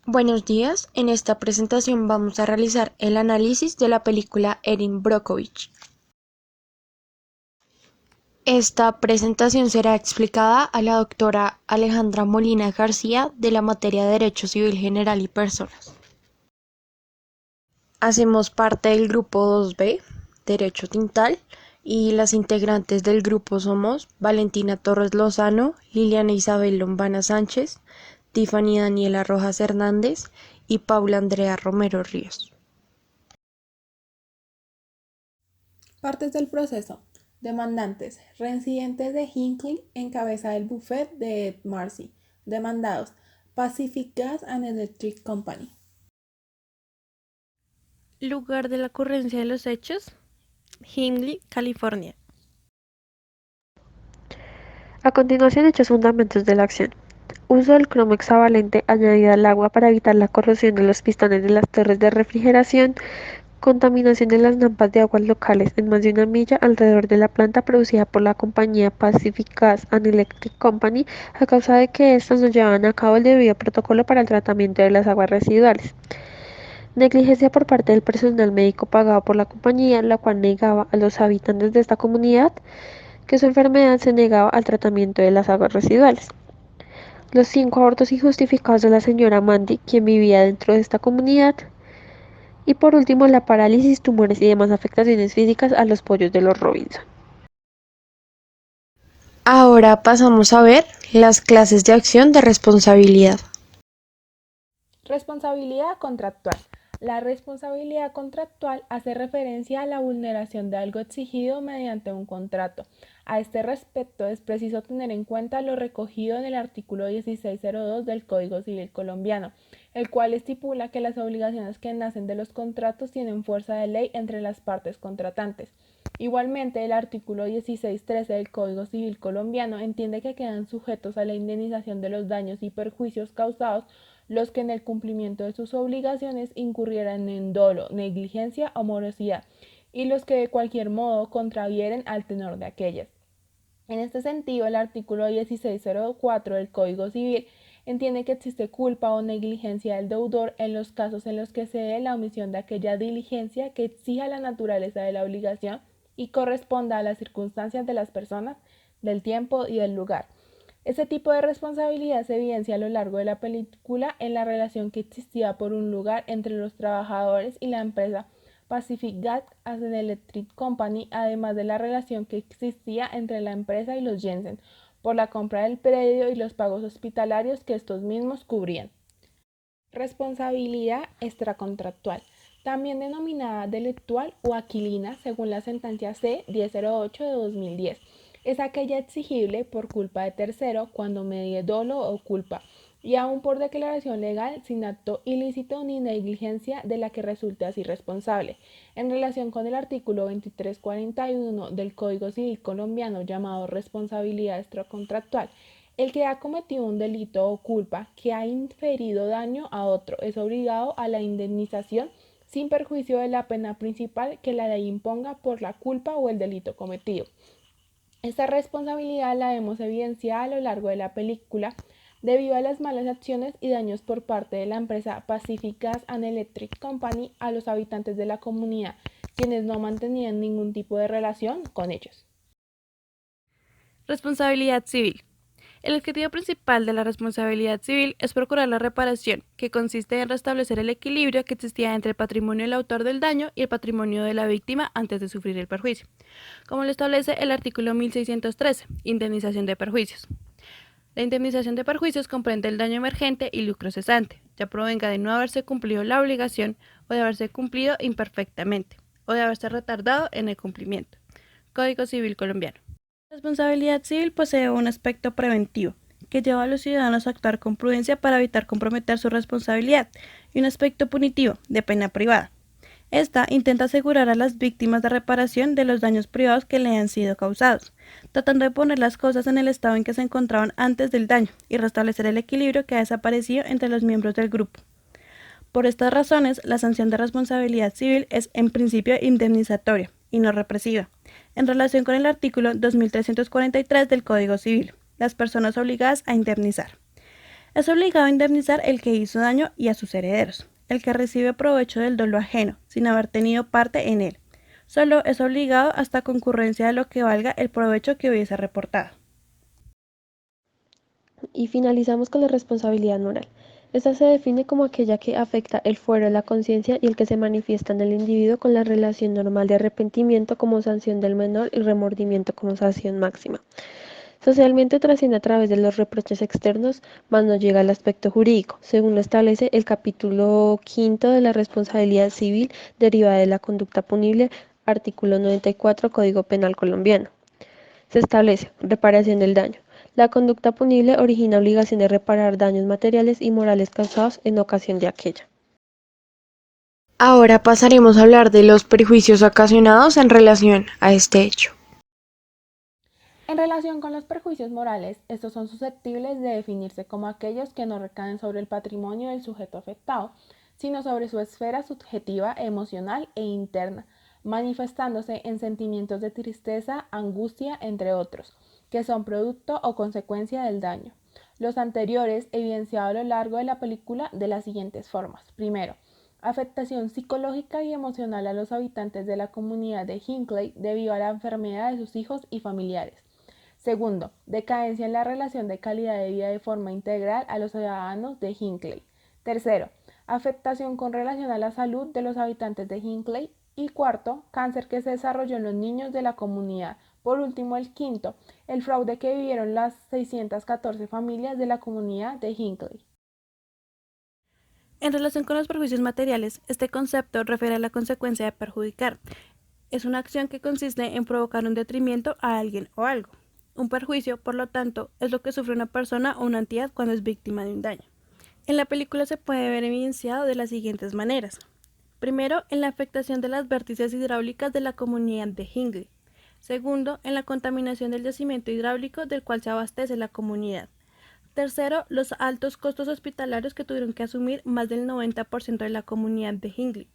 Buenos días, en esta presentación vamos a realizar el análisis de la película Erin Brockovich. Esta presentación será explicada a la doctora Alejandra Molina García de la materia de Derecho Civil General y Personas. Hacemos parte del grupo 2B, Derecho Tintal, y las integrantes del grupo somos Valentina Torres Lozano, Liliana Isabel Lombana Sánchez, Tiffany Daniela Rojas Hernández y Paula Andrea Romero Ríos. Partes del proceso. Demandantes. Reincidentes de Hinckley en cabeza del buffet de Ed Marcy. Demandados. Pacific Gas and Electric Company. Lugar de la ocurrencia de los hechos: Hinckley, California. A continuación, hechos fundamentos de la acción. Uso del cromo hexavalente añadido al agua para evitar la corrosión de los pistones de las torres de refrigeración. Contaminación de las napas de aguas locales en más de una milla alrededor de la planta producida por la compañía Pacific Gas and Electric Company a causa de que éstas no llevaban a cabo el debido protocolo para el tratamiento de las aguas residuales. Negligencia por parte del personal médico pagado por la compañía, la cual negaba a los habitantes de esta comunidad que su enfermedad se negaba al tratamiento de las aguas residuales. Los 5 abortos injustificados de la señora Mandy, quien vivía dentro de esta comunidad. Y por último, la parálisis, tumores y demás afectaciones físicas a los pollos de los Robinson. Ahora pasamos a ver las clases de acción de responsabilidad. Responsabilidad contractual. La responsabilidad contractual hace referencia a la vulneración de algo exigido mediante un contrato. A este respecto es preciso tener en cuenta lo recogido en el artículo 1602 del Código Civil colombiano, el cual estipula que las obligaciones que nacen de los contratos tienen fuerza de ley entre las partes contratantes. Igualmente, el artículo 1613 del Código Civil colombiano entiende que quedan sujetos a la indemnización de los daños y perjuicios causados los que en el cumplimiento de sus obligaciones incurrieran en dolo, negligencia o morosidad, y los que de cualquier modo contravieren al tenor de aquellas. En este sentido, el artículo 1604 del Código Civil entiende que existe culpa o negligencia del deudor en los casos en los que se dé la omisión de aquella diligencia que exija la naturaleza de la obligación y corresponda a las circunstancias de las personas, del tiempo y del lugar. Este tipo de responsabilidad se evidencia a lo largo de la película en la relación que existía por un lugar entre los trabajadores y la empresa Pacific Gas and Electric Company, además de la relación que existía entre la empresa y los Jensen por la compra del predio y los pagos hospitalarios que estos mismos cubrían. Responsabilidad extracontractual, también denominada delictual o aquilina según la sentencia C-1008 de 2010. Es aquella exigible por culpa de tercero cuando medie dolo o culpa, y aún por declaración legal sin acto ilícito ni negligencia de la que resulte así responsable. En relación con el artículo 2341 del Código Civil colombiano llamado responsabilidad extracontractual, el que ha cometido un delito o culpa que ha inferido daño a otro es obligado a la indemnización sin perjuicio de la pena principal que la ley imponga por la culpa o el delito cometido. Esta responsabilidad la hemos evidenciado a lo largo de la película debido a las malas acciones y daños por parte de la empresa Pacific Gas and Electric Company a los habitantes de la comunidad, quienes no mantenían ningún tipo de relación con ellos. Responsabilidad civil. El objetivo principal de la responsabilidad civil es procurar la reparación, que consiste en restablecer el equilibrio que existía entre el patrimonio del autor del daño y el patrimonio de la víctima antes de sufrir el perjuicio, como lo establece el artículo 1613, indemnización de perjuicios. La indemnización de perjuicios comprende el daño emergente y lucro cesante, ya provenga de no haberse cumplido la obligación o de haberse cumplido imperfectamente, o de haberse retardado en el cumplimiento. Código Civil colombiano. La responsabilidad civil posee un aspecto preventivo, que lleva a los ciudadanos a actuar con prudencia para evitar comprometer su responsabilidad, y un aspecto punitivo, de pena privada. Esta intenta asegurar a las víctimas de reparación de los daños privados que le han sido causados, tratando de poner las cosas en el estado en que se encontraban antes del daño y restablecer el equilibrio que ha desaparecido entre los miembros del grupo. Por estas razones, la sanción de responsabilidad civil es en principio indemnizatoria y no represiva. En relación con el artículo 2343 del Código Civil, las personas obligadas a indemnizar. Es obligado a indemnizar el que hizo daño y a sus herederos, el que recibe provecho del dolo ajeno, sin haber tenido parte en él. Solo es obligado hasta concurrencia de lo que valga el provecho que hubiese reportado. Y finalizamos con la responsabilidad moral. Esta se define como aquella que afecta el fuero de la conciencia y el que se manifiesta en el individuo con la relación normal de arrepentimiento como sanción del menor y remordimiento como sanción máxima. Socialmente trasciende a través de los reproches externos, mas no llega al aspecto jurídico, según lo establece el capítulo 5 de la responsabilidad civil derivada de la conducta punible, artículo 94 Código Penal colombiano. Se establece reparación del daño. La conducta punible origina obligación de reparar daños materiales y morales causados en ocasión de aquella. Ahora pasaremos a hablar de los perjuicios ocasionados en relación a este hecho. En relación con los perjuicios morales, estos son susceptibles de definirse como aquellos que no recaen sobre el patrimonio del sujeto afectado, sino sobre su esfera subjetiva, emocional e interna, manifestándose en sentimientos de tristeza, angustia, entre otros, que son producto o consecuencia del daño. Los anteriores evidenciado a lo largo de la película de las siguientes formas. Primero, afectación psicológica y emocional a los habitantes de la comunidad de Hinckley debido a la enfermedad de sus hijos y familiares. Segundo, decadencia en la relación de calidad de vida de forma integral a los ciudadanos de Hinckley. Tercero, afectación con relación a la salud de los habitantes de Hinckley. Y cuarto, cáncer que se desarrolló en los niños de la comunidad. Por último, el quinto, el fraude que vivieron las 614 familias de la comunidad de Hinckley. En relación con los perjuicios materiales, este concepto refiere a la consecuencia de perjudicar. Es una acción que consiste en provocar un detrimento a alguien o algo. Un perjuicio, por lo tanto, es lo que sufre una persona o una entidad cuando es víctima de un daño. En la película se puede ver evidenciado de las siguientes maneras. Primero, en la afectación de las vértices hidráulicas de la comunidad de Hinckley. Segundo, en la contaminación del yacimiento hidráulico del cual se abastece la comunidad. Tercero, los altos costos hospitalarios que tuvieron que asumir más del 90% de la comunidad de Hinckley.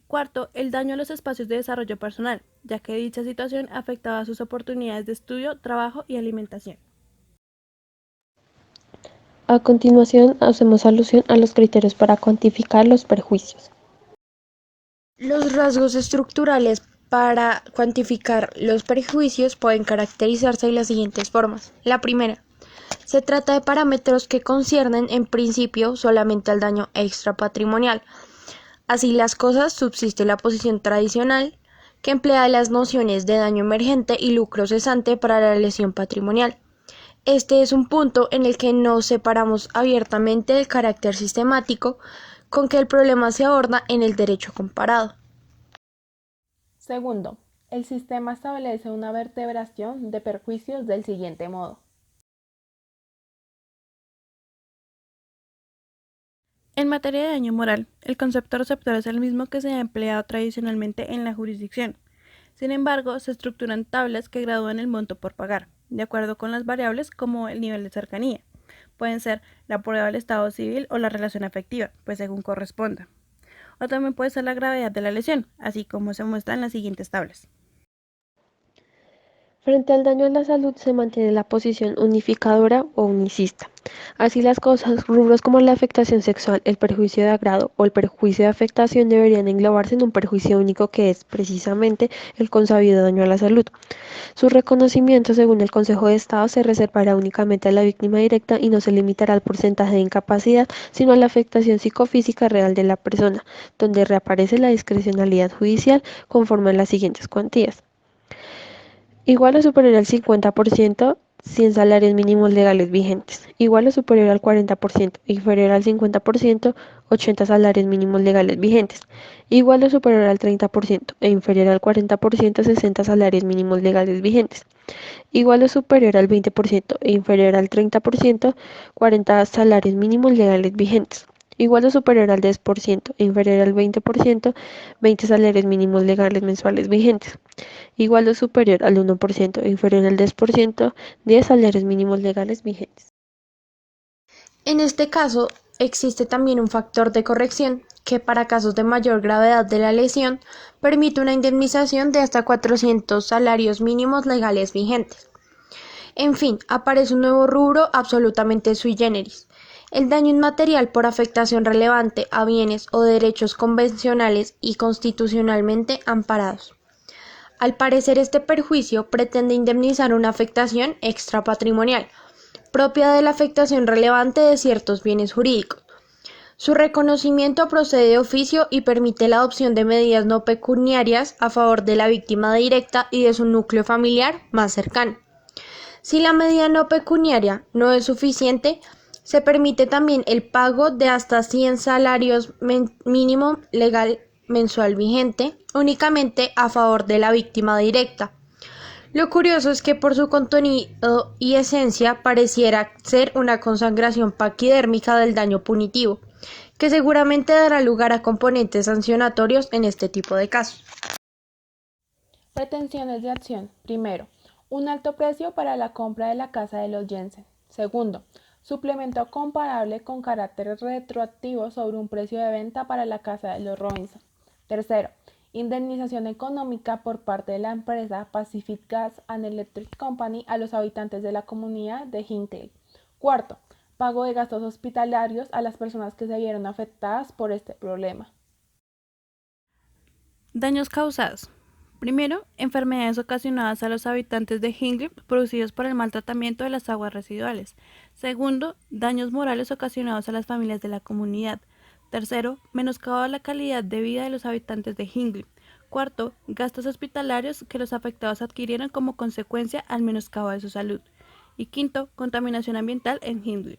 Cuarto, el daño a los espacios de desarrollo personal, ya que dicha situación afectaba sus oportunidades de estudio, trabajo y alimentación. A continuación, hacemos alusión a los criterios para cuantificar los perjuicios. Los rasgos estructurales para cuantificar los perjuicios pueden caracterizarse de las siguientes formas. La primera, se trata de parámetros que conciernen en principio solamente al daño extrapatrimonial. Así las cosas, subsiste la posición tradicional que emplea las nociones de daño emergente y lucro cesante para la lesión patrimonial. Este es un punto en el que nos separamos abiertamente del carácter sistemático con que el problema se aborda en el derecho comparado. Segundo, el sistema establece una vertebración de perjuicios del siguiente modo. En materia de daño moral, el concepto receptor es el mismo que se ha empleado tradicionalmente en la jurisdicción. Sin embargo, se estructuran tablas que gradúan el monto por pagar, de acuerdo con las variables como el nivel de cercanía. Pueden ser la prueba del estado civil o la relación afectiva, pues según corresponda. O también puede ser la gravedad de la lesión, así como se muestra en las siguientes tablas. Frente al daño a la salud se mantiene la posición unificadora o unicista. Así las cosas, rubros como la afectación sexual, el perjuicio de agrado o el perjuicio de afectación deberían englobarse en un perjuicio único que es, precisamente, el consabido daño a la salud. Su reconocimiento, según el Consejo de Estado, se reservará únicamente a la víctima directa y no se limitará al porcentaje de incapacidad, sino a la afectación psicofísica real de la persona, donde reaparece la discrecionalidad judicial conforme a las siguientes cuantías. Igual o superior al 50%, 100 salarios mínimos legales vigentes. Igual o superior al 40%, inferior al 50%, 80 salarios mínimos legales vigentes. Igual o superior al 30% e inferior al 40%, 60 salarios mínimos legales vigentes. Igual o superior al 20% e inferior al 30%, 40 salarios mínimos legales vigentes. Igual o superior al 10% e inferior al 20%, 20 salarios mínimos legales mensuales vigentes. Igual o superior al 1% e inferior al 10%, 10 salarios mínimos legales vigentes. En este caso, existe también un factor de corrección que para casos de mayor gravedad de la lesión permite una indemnización de hasta 400 salarios mínimos legales vigentes. En fin, aparece un nuevo rubro absolutamente sui generis, El daño inmaterial por afectación relevante a bienes o derechos convencionales y constitucionalmente amparados. Al parecer, este perjuicio pretende indemnizar una afectación extrapatrimonial, propia de la afectación relevante de ciertos bienes jurídicos. Su reconocimiento procede de oficio y permite la adopción de medidas no pecuniarias a favor de la víctima directa y de su núcleo familiar más cercano. Si la medida no pecuniaria no es suficiente, se permite también el pago de hasta 100 salarios mínimo legal mensual vigente, únicamente a favor de la víctima directa. Lo curioso es que por su contenido y esencia pareciera ser una consagración paquidérmica del daño punitivo, que seguramente dará lugar a componentes sancionatorios en este tipo de casos. Pretensiones de acción. Primero, un alto precio para la compra de la casa de los Jensen. Segundo, suplemento comparable con carácter retroactivo sobre un precio de venta para la casa de los Robinson. Tercero, indemnización económica por parte de la empresa Pacific Gas and Electric Company a los habitantes de la comunidad de Hinckley. Cuarto, pago de gastos hospitalarios a las personas que se vieron afectadas por este problema. Daños causados. Primero, enfermedades ocasionadas a los habitantes de Hinckley producidos por el maltratamiento de las aguas residuales. Segundo, daños morales ocasionados a las familias de la comunidad. Tercero, menoscabo a la calidad de vida de los habitantes de Hinckley. Cuarto, gastos hospitalarios que los afectados adquirieron como consecuencia al menoscabo de su salud. Y quinto, contaminación ambiental en Hinckley.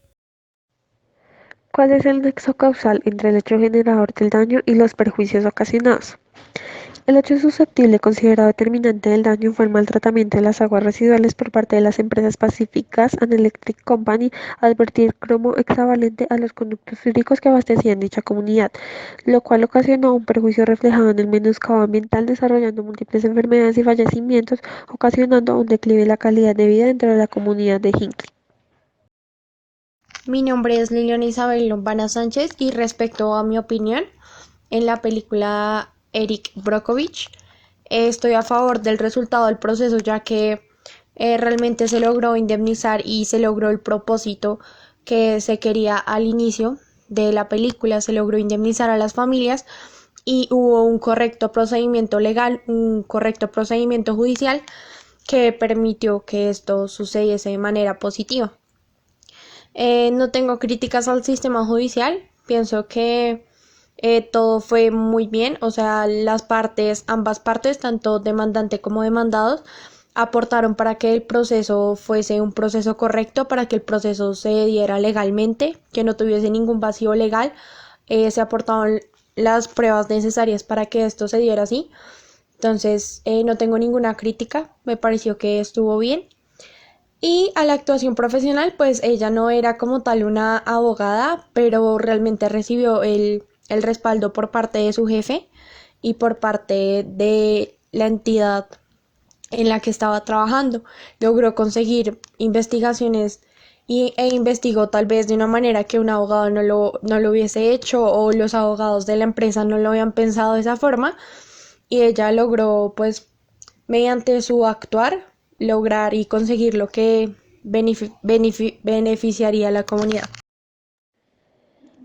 ¿Cuál es el nexo causal entre el hecho generador del daño y los perjuicios ocasionados? El hecho susceptible considerado determinante del daño fue el maltratamiento de las aguas residuales por parte de las empresas Pacific Gas and Electric Company al vertir cromo hexavalente a los conductos hídricos que abastecían dicha comunidad, lo cual ocasionó un perjuicio reflejado en el menoscabo ambiental, desarrollando múltiples enfermedades y fallecimientos, ocasionando un declive de la calidad de vida dentro de la comunidad de Hinckley. Mi nombre es Liliana Isabel Lombana Sánchez y respecto a mi opinión en la película Eric Brockovich, estoy a favor del resultado del proceso, ya que realmente se logró indemnizar y se logró el propósito que se quería al inicio de la película, se logró indemnizar a las familias y hubo un correcto procedimiento legal, un correcto procedimiento judicial que permitió que esto sucediese de manera positiva. No tengo críticas al sistema judicial, pienso que todo fue muy bien, o sea, ambas partes, tanto demandante como demandados, aportaron para que el proceso fuese un proceso correcto, para que el proceso se diera legalmente, que no tuviese ningún vacío legal, se aportaron las pruebas necesarias para que esto se diera así. Entonces, no tengo ninguna crítica, me pareció que estuvo bien. Y a la actuación profesional, pues ella no era como tal una abogada, pero realmente recibió el respaldo por parte de su jefe y por parte de la entidad en la que estaba trabajando. Logró conseguir investigaciones e investigó tal vez de una manera que un abogado no lo hubiese hecho o los abogados de la empresa no lo habían pensado de esa forma y ella logró pues mediante su actuar lograr y conseguir lo que beneficiaría a la comunidad.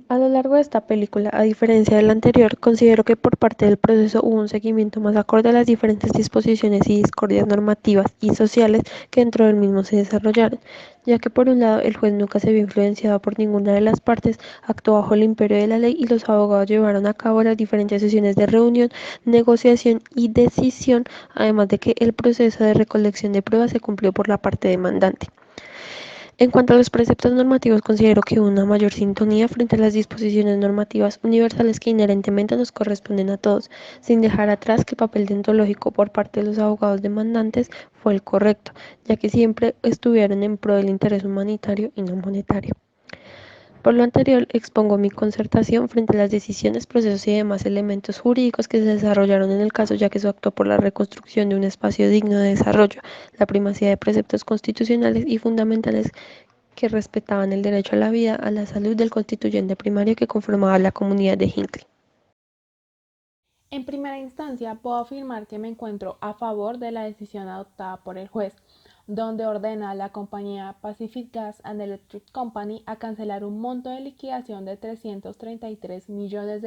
A lo largo de esta película, a diferencia de la anterior, considero que por parte del proceso hubo un seguimiento más acorde a las diferentes disposiciones y discordias normativas y sociales que dentro del mismo se desarrollaron, ya que por un lado el juez nunca se vio influenciado por ninguna de las partes, actuó bajo el imperio de la ley y los abogados llevaron a cabo las diferentes sesiones de reunión, negociación y decisión, además de que el proceso de recolección de pruebas se cumplió por la parte demandante. En cuanto a los preceptos normativos, considero que hubo una mayor sintonía frente a las disposiciones normativas universales que inherentemente nos corresponden a todos, sin dejar atrás que el papel deontológico por parte de los abogados demandantes fue el correcto, ya que siempre estuvieron en pro del interés humanitario y no monetario. Por lo anterior, expongo mi concertación frente a las decisiones, procesos y demás elementos jurídicos que se desarrollaron en el caso, ya que se actuó por la reconstrucción de un espacio digno de desarrollo, la primacía de preceptos constitucionales y fundamentales que respetaban el derecho a la vida, a la salud del constituyente primario que conformaba la comunidad de Hinckley. En primera instancia, puedo afirmar que me encuentro a favor de la decisión adoptada por el juez, donde ordena a la compañía Pacific Gas and Electric Company a cancelar un monto de liquidación de $333 millones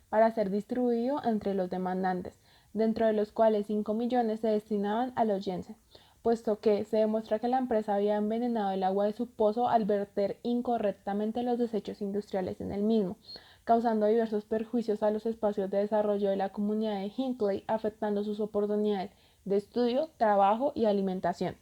para ser distribuido entre los demandantes, dentro de los cuales 5 millones se destinaban a los Jensen, puesto que se demuestra que la empresa había envenenado el agua de su pozo al verter incorrectamente los desechos industriales en el mismo, causando diversos perjuicios a los espacios de desarrollo de la comunidad de Hinckley, afectando sus oportunidades de estudio, trabajo y alimentación.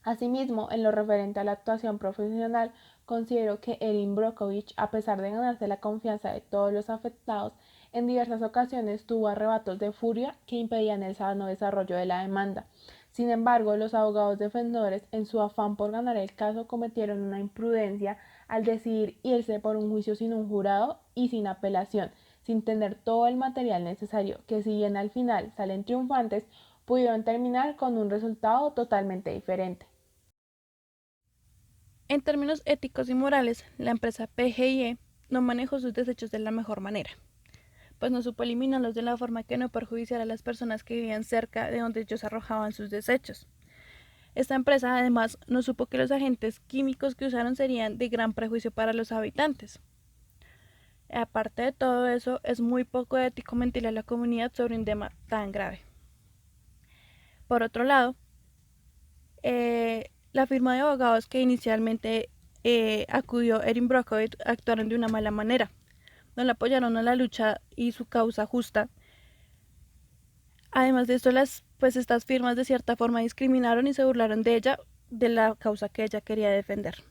Asimismo, en lo referente a la actuación profesional, considero que Erin Brockovich, a pesar de ganarse la confianza de todos los afectados, en diversas ocasiones tuvo arrebatos de furia que impedían el sano desarrollo de la demanda. Sin embargo, los abogados defensores, en su afán por ganar el caso, cometieron una imprudencia al decidir irse por un juicio sin un jurado y sin apelación, sin tener todo el material necesario, que si bien al final salen triunfantes, pudieron terminar con un resultado totalmente diferente. En términos éticos y morales, la empresa PGIe no manejó sus desechos de la mejor manera, pues no supo eliminarlos de la forma que no perjudiciara a las personas que vivían cerca de donde ellos arrojaban sus desechos. Esta empresa además no supo que los agentes químicos que usaron serían de gran perjuicio para los habitantes. Aparte de todo eso, es muy poco ético mentirle a la comunidad sobre un tema tan grave. Por otro lado, la firma de abogados que inicialmente acudió Erin Brockovich actuaron de una mala manera. No le apoyaron a la lucha y su causa justa. Además de esto, estas firmas de cierta forma discriminaron y se burlaron de ella, de la causa que ella quería defender.